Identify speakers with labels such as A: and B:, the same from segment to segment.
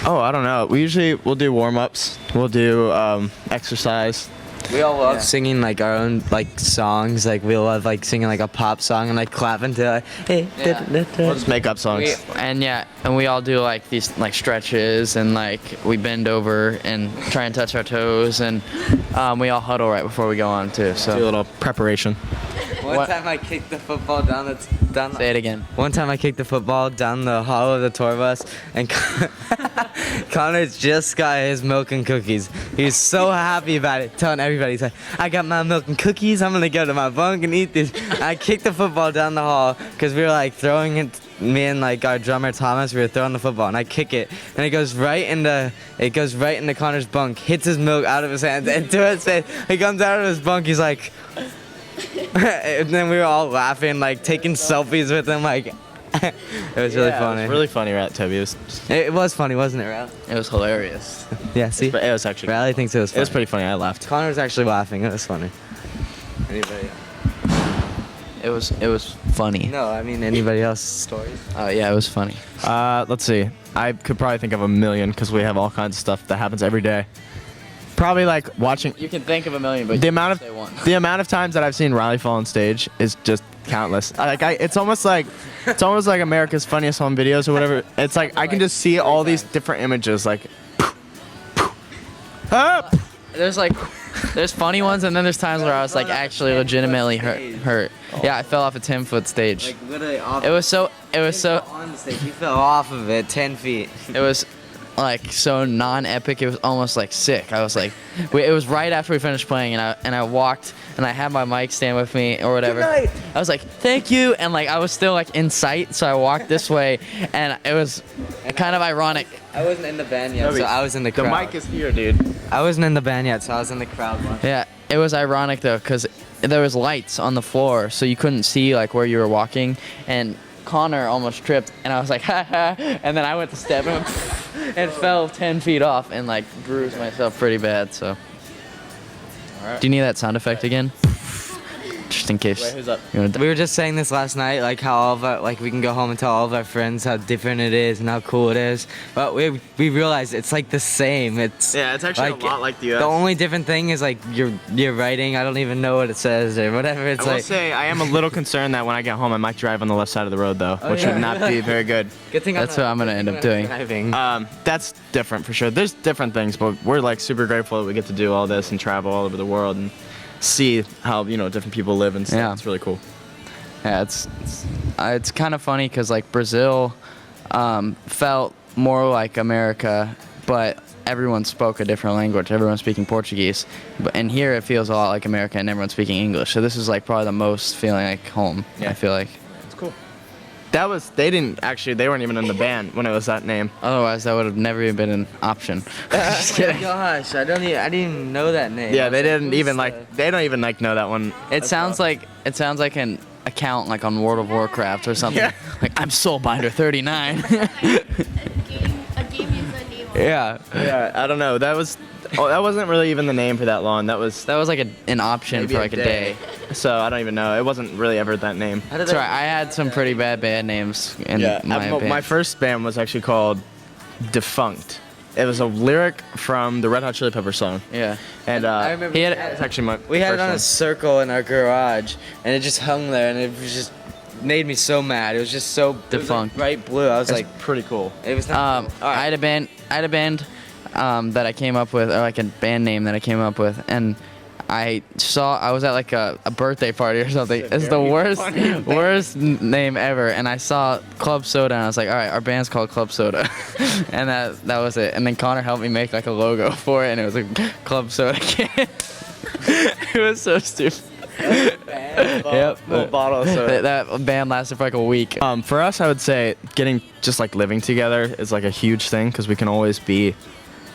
A: Oh, I don't know. We'll do warm-ups. We'll do exercise.
B: We all love singing like our own like songs. Like we love like singing like a pop song and like clapping to like, hey.
A: We'll just make up songs.
C: And we all do like these like stretches and like we bend over and try and touch our toes and we all huddle right before we go on too. So
A: do a little preparation.
B: One time I kicked the football down
C: Say it again.
B: One time I kicked the football down the hall of the tour bus, and Connor just got his milk and cookies. He's so happy about it, telling everybody, he's like, I got my milk and cookies, I'm gonna go to my bunk and eat this. I kicked the football down the hall, because we were like throwing it, me and like our drummer Thomas, we were throwing the football, and I kick it, and it goes right into Connor's bunk, hits his milk out of his hands, and to his face, he comes out of his bunk, he's like, and then we were all laughing, like taking selfies with him, like it was really funny.
A: It was really funny, right, Toby?
B: It was funny, wasn't it, Ral?
C: It was hilarious.
B: Yeah, see?
A: It was actually.
B: Riley thinks it was funny.
A: It was pretty funny. I laughed.
B: Connor was actually laughing. It was funny. Anybody else?
C: It was funny.
B: No, I mean anybody else's stories?
C: Oh yeah, it was funny.
A: Let's see. I could probably think of a million because we have all kinds of stuff that happens every day. Probably like watching.
C: You can think of a million, but
A: the amount of times that I've seen Riley fall on stage is just countless. It's almost like America's Funniest Home Videos or whatever. It's like I can just see all these different images like.
C: There's funny ones, and then there's times where I was like actually legitimately hurt. Yeah, I fell off a 10-foot stage.
B: Like literally off.
C: It was so
B: on the stage. He fell off of it 10 feet.
C: It was like so non-epic. It was almost like sick. I was like, it was right after we finished playing, and I walked, and I had my mic stand with me or whatever.
B: Good night.
C: I was like, thank you, and like I was still like in sight, so I walked this way, and it was kind of ironic.
B: I wasn't in the band yet, so I was in the crowd.
A: The mic is here, dude.
B: I wasn't in the band yet, so I was in the crowd watching.
C: Yeah, it was ironic though, because there was lights on the floor, so you couldn't see like where you were walking, and Connor almost tripped, and I was like, ha ha, and then I went to step and fell 10 feet off and like bruised myself pretty bad. So, do you need that sound effect again? Just in case.
A: Wait, who's up?
B: We were just saying this last night, like how all of our, like we can go home and tell all of our friends how different it is and how cool it is. But we realized it's like the same. It's
A: actually
B: like,
A: a lot like the US.
B: The only different thing is like your writing. I don't even know what it says or whatever. It's
A: I will say I am a little concerned that when I get home I might drive on the left side of the road though, which would not be very good.
B: Good thing
C: that's what I'm gonna end up doing.
A: That's different for sure. There's different things, but we're like super grateful that we get to do all this and travel all over the world and see how different people live and stuff. Yeah. It's really cool.
C: Yeah, it's kind of funny because like Brazil felt more like America, but everyone spoke a different language. Everyone's speaking Portuguese, and here it feels a lot like America and everyone's speaking English. So this is like probably the most feeling like home. Yeah. I feel like.
A: It's cool. They weren't even in the band when it was that name.
C: Otherwise, that would have never even been an option. Just kidding.
B: Oh my gosh, I didn't even know that name.
A: Yeah, they don't even know that one.
C: It sounds like an account like on World of Warcraft or something.
A: Yeah.
C: Like I'm Soulbinder 39.
D: a game username.
A: Yeah, I don't know. That wasn't really even the name for that long. That was
C: like an option for like a day.
A: So I don't even know. It wasn't really ever that name.
C: That's right. I had some pretty bad band names in my band.
A: My first band was actually called Defunct. It was a lyric from the Red Hot Chili Peppers song.
C: Yeah.
A: And
B: I remember
A: it's actually
B: we had it on
A: one.
B: a circle in our garage, and it just hung there, and it was just made me so mad. It was just so
C: Defunct.
B: It was like bright blue. I was like,
A: pretty cool.
B: it was not cool.
C: I had a band that I came up with, or like a band name that I came up with, and I was at like a birthday party or something. It's the worst name ever, and I saw Club Soda, and I was like, all right, our band's called Club Soda, and that was it. And then Connor helped me make like a logo for it, and it was like Club Soda Kid. It was so stupid.
A: Yep. Little bottle of soda.
C: That band lasted for like a week.
A: For us, I would say getting just like living together is like a huge thing because we can always be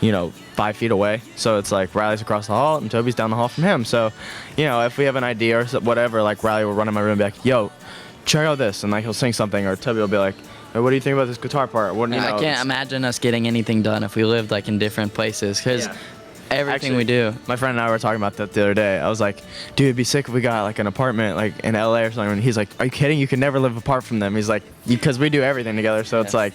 A: 5 feet away. So it's like Riley's across the hall and Toby's down the hall from him. So, if we have an idea or whatever, like Riley will run in my room and be like, yo, check out this. And like he'll sing something, or Toby will be like, hey, what do you think about this guitar part?
C: I can't imagine us getting anything done if we lived like in different places. Because everything
A: Actually,
C: we do.
A: My friend and I were talking about that the other day. I was like, dude, it'd be sick if we got like an apartment like in LA or something. And he's like, are you kidding? You could never live apart from them. He's like, because we do everything together. So it's like,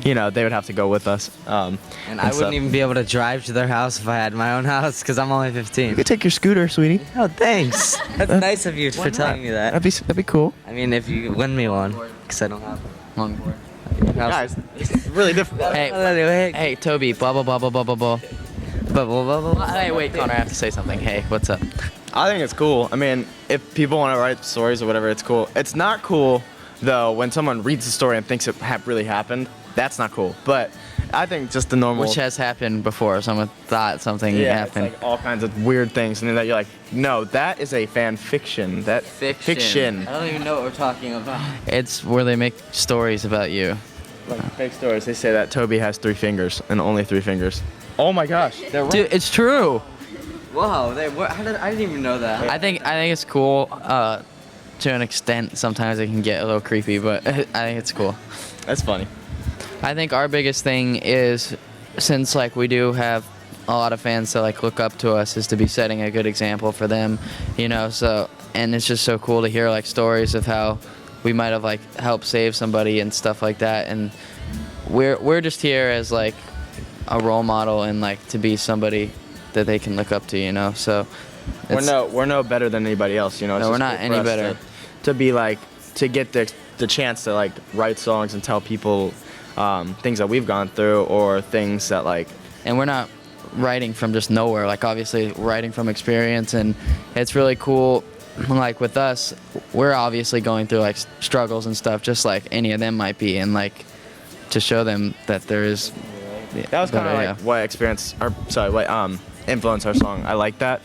A: you know, they would have to go with us.
B: And I wouldn't even be able to drive to their house if I had my own house because I'm only 15.
A: You could take your scooter, sweetie.
B: Oh, thanks. That's nice of you for telling me that.
A: That'd be cool.
B: I mean, if you lend me one, because I don't have one.
C: Longboard.
A: Guys, it's really difficult.
C: Hey,
B: Anyway,
C: hey, Toby, blah blah blah blah blah blah blah. Hey, wait, Connor, I have to say something. Hey, what's up?
A: I think it's cool. I mean, if people want to write stories or whatever, it's cool. It's not cool, though, when someone reads the story and thinks it really happened. That's not cool. But I think just the normal...
C: Which has happened before. Someone thought something happened.
A: It's like all kinds of weird things. And then you're like, no, that is a fan fiction. That fiction.
B: I don't even know what we're talking about.
C: It's where they make stories about you.
A: Like fake stories. They say that Toby has 3 fingers and only 3 fingers. Oh my gosh. They're right.
C: Dude, it's true.
B: Whoa, I didn't even know that.
C: I think it's cool to an extent. Sometimes it can get a little creepy, but I think it's cool.
A: That's funny.
C: I think our biggest thing is, since like we do have a lot of fans that like look up to us, is to be setting a good example for them, you know. So, and it's just so cool to hear like stories of how we might have like helped save somebody and stuff like that. And we're just here as like a role model and like to be somebody that they can look up to, you know. So
A: we're no better than anybody else, you know. It's
C: No, we're
A: just
C: not
A: cool for
C: any
A: us
C: better.
A: To be like, to get the chance to like write songs and tell people things that we've gone through, or things that like...
C: And we're not writing from just nowhere, like obviously writing from experience, and it's really cool. Like with us, we're obviously going through like struggles and stuff just like any of them might be, and like to show them that there is...
A: That was kind of like what influenced our song. I like that.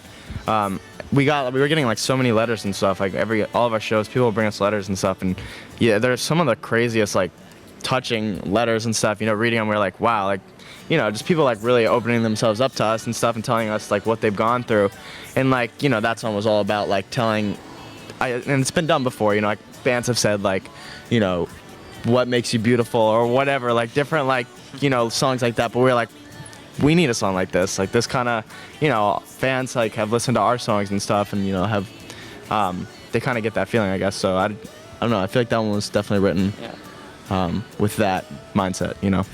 A: We were getting like so many letters and stuff. Like all of our shows, people would bring us letters and stuff, and yeah, there's some of the craziest like touching letters and stuff. You know, reading them, we're like, wow, like, you know, just people like really opening themselves up to us and stuff, and telling us like what they've gone through, and like, you know, that song was all about like telling. And it's been done before. You know, like bands have said like, you know, what makes you beautiful or whatever, like different like, you know, songs like that. But we're like, we need a song like this kind of, you know, fans like have listened to our songs and stuff, and you know have they kind of get that feeling, I guess. So I don't know, I feel like that one was definitely written with that mindset, you know.